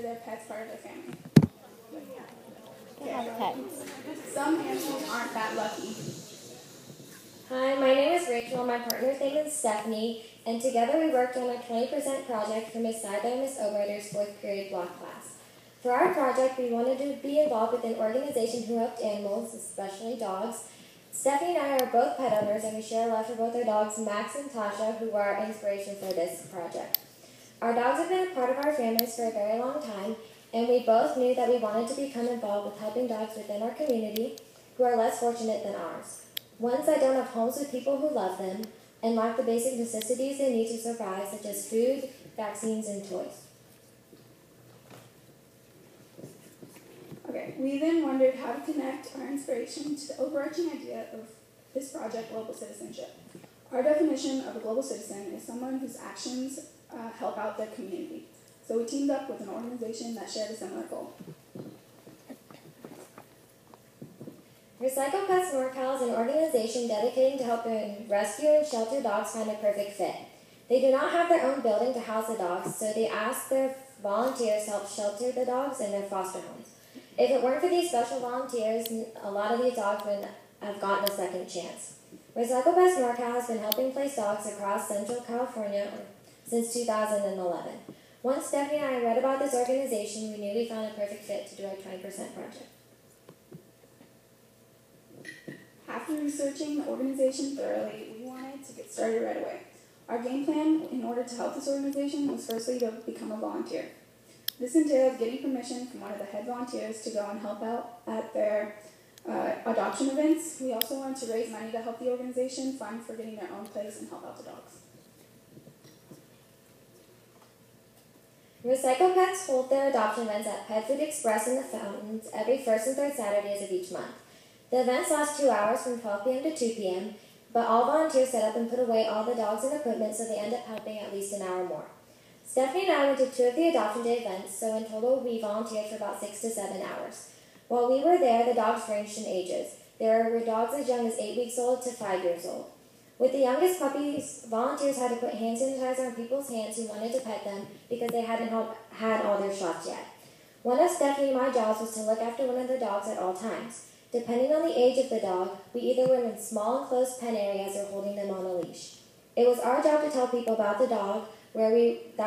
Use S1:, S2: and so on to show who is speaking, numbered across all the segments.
S1: their pets part of their family.
S2: They have pets.
S1: Some animals aren't that lucky.
S3: Hi, my name is Rachel, and my partner's name is Stephanie, and together we worked on a 20% project for Miss Seidler and Miss Oberter's 4th period block class. For our project, we wanted to be involved with an organization who helped animals, especially dogs. Stephanie and I are both pet owners, and we share a love for both our dogs, Max and Tasha, who are our inspiration for this project. Our dogs have been a part of our families for a very long time, and we both knew that we wanted to become involved with helping dogs within our community who are less fortunate than ours. Ones that don't have homes with people who love them and lack the basic necessities they need to survive, such as food, vaccines, and toys.
S1: Okay, we then wondered how to connect our inspiration to the overarching idea of this project, global citizenship. Our definition of a global citizen is someone whose actions help out their community. So we teamed up with an organization that shared a similar goal.
S3: Recycle Pets NorCal is an organization dedicated to helping rescue and shelter dogs find a perfect fit. They do not have their own building to house the dogs, so they ask their volunteers to help shelter the dogs in their foster homes. If it weren't for these special volunteers, a lot of these dogs would have gotten a second chance. Recycle Pets NorCal has been helping place dogs across Central California since 2011. Once Stephanie and I read about this organization, we knew we found a perfect fit to do our 20% project.
S1: After researching the organization thoroughly, we wanted to get started right away. Our game plan in order to help this organization was firstly to become a volunteer. This entailed getting permission from one of the head volunteers to go and help out at their adoption events. We also wanted to raise money to help the organization fund for getting their own place and help out the dogs.
S3: Recycle Pets hold their adoption events at Pet Food Express in the Fountains every first and third Saturdays of each month. The events last 2 hours from 12 p.m. to 2 p.m., but all volunteers set up and put away all the dogs and equipment, so they end up helping at least an hour more. Stephanie and I went to 2 of the Adoption Day events, so in total we volunteered for about 6 to 7 hours. While we were there, the dogs ranged in ages. There were dogs as young as 8 weeks old to 5 years old. With the youngest puppies, volunteers had to put hand sanitizer on people's hands who wanted to pet them because they hadn't had all their shots yet. One of Stephanie and my jobs was to look after one of the dogs at all times. Depending on the age of the dog, we either were in small enclosed pen areas or holding them on a leash. It was our job to tell people about the dog that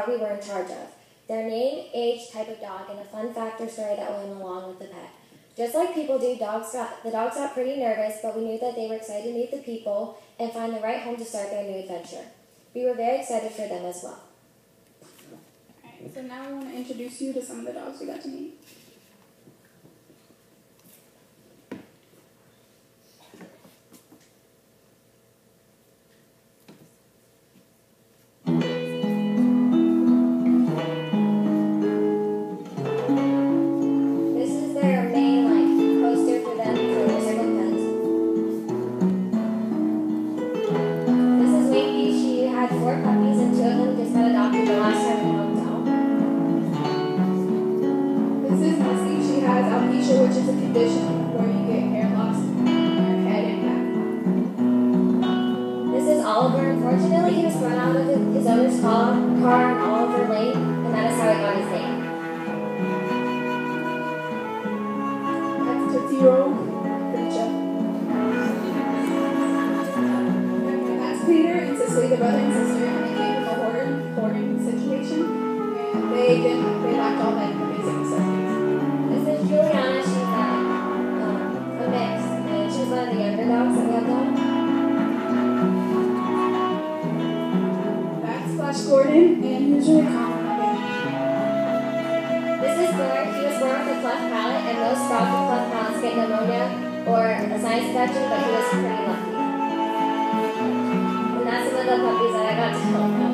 S3: we were in charge of, their name, age, type of dog, and a fun fact or story that went along with the pet. Just like people do, the dogs got pretty nervous, but we knew that they were excited to meet the people and find the right home to start their new adventure. We were very excited for them as well.
S1: Alright, so now we want to introduce you to some of the dogs we got to meet. Which is a condition where you get hair loss in your head and back.
S3: This is Oliver. Unfortunately, he was thrown out of his owner's car on Oliver Lane, and that is how he got his name.
S1: That's Tootsie-Roll. That's Peter and Cicely, the brother and sister, and they came from a hoarding situation, and they lacked all that basic necessities.
S3: This is Juliana. She's a mix, and she's one of the younger dogs that we have done.
S1: That's Flash Gordon, and he was really calm.
S3: This is Thor. He was born with a cleft palate, and most dogs with cleft palates get pneumonia or a sinus infection, but he was pretty lucky. And that's some of the puppies that I got to help out.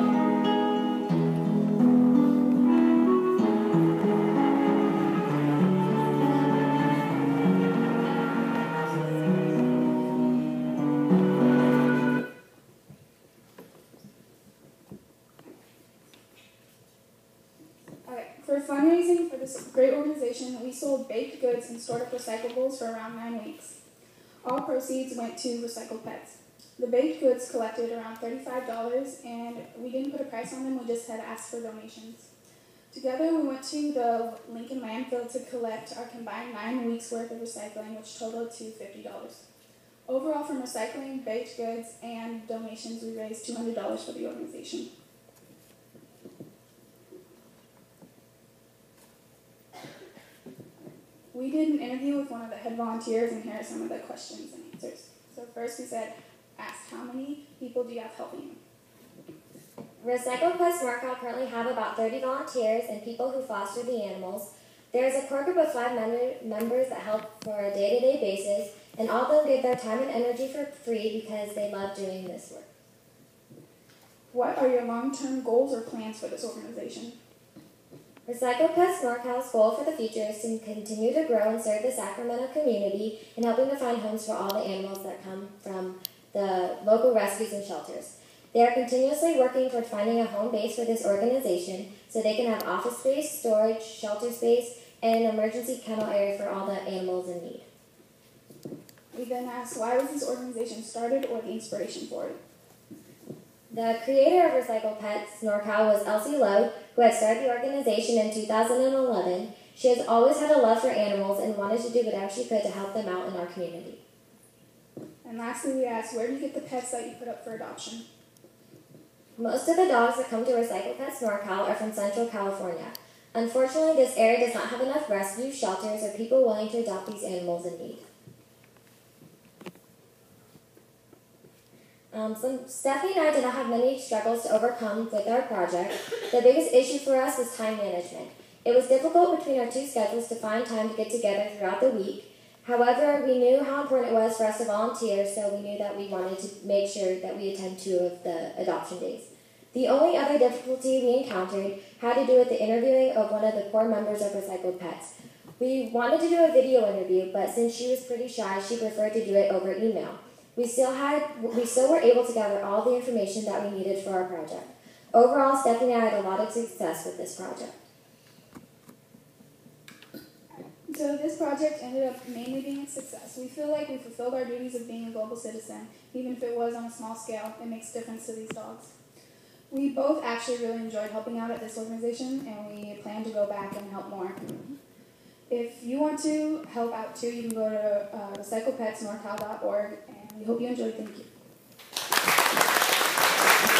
S1: For fundraising for this great organization, we sold baked goods and stored up recyclables for around 9 weeks. All proceeds went to Recycle Pets. The baked goods collected around $35, and we didn't put a price on them, we just had asked for donations. Together, we went to the Lincoln landfill to collect our combined 9 weeks worth of recycling, which totaled to $50. Overall, from recycling, baked goods, and donations, we raised $200 for the organization. We did an interview with one of the head volunteers, and here are some of the questions and answers. So first we asked how many people do you have helping you?
S3: Recycle Plus NorCal currently have about 30 volunteers and people who foster the animals. There is a core group of 5 members that help for a day-to-day basis, and all of them give their time and energy for free because they love doing this work.
S1: What are your long-term goals or plans for this organization?
S3: Recycle Plus NorCal's goal for the future is to continue to grow and serve the Sacramento community in helping to find homes for all the animals that come from the local rescues and shelters. They are continuously working toward finding a home base for this organization so they can have office space, storage, shelter space, and an emergency kennel area for all the animals in need.
S1: We then asked why was this organization started or the inspiration for it?
S3: The creator of Recycle Pets NorCal was Elsie Lowe, who had started the organization in 2011. She has always had a love for animals and wanted to do whatever she could to help them out in our community.
S1: And lastly, we asked, where do you get the pets that you put up for adoption?
S3: Most of the dogs that come to Recycle Pets NorCal are from Central California. Unfortunately, this area does not have enough rescue shelters or people willing to adopt these animals in need. Stephanie and I did not have many struggles to overcome with our project. The biggest issue for us was time management. It was difficult between our 2 schedules to find time to get together throughout the week. However, we knew how important it was for us to volunteer, so we knew that we wanted to make sure that we attend 2 of the adoption days. The only other difficulty we encountered had to do with the interviewing of one of the core members of Recycled Pets. We wanted to do a video interview, but since she was pretty shy, she preferred to do it over email. We still were able to gather all the information that we needed for our project. Overall, Stephanie and I had a lot of success with this project.
S1: So this project ended up mainly being a success. We feel like we fulfilled our duties of being a global citizen, even if it was on a small scale. It makes a difference to these dogs. We both actually really enjoyed helping out at this organization, and we plan to go back and help more. If you want to help out too, you can go to recyclepetsnorcal.org, and we hope you enjoy. Thank you.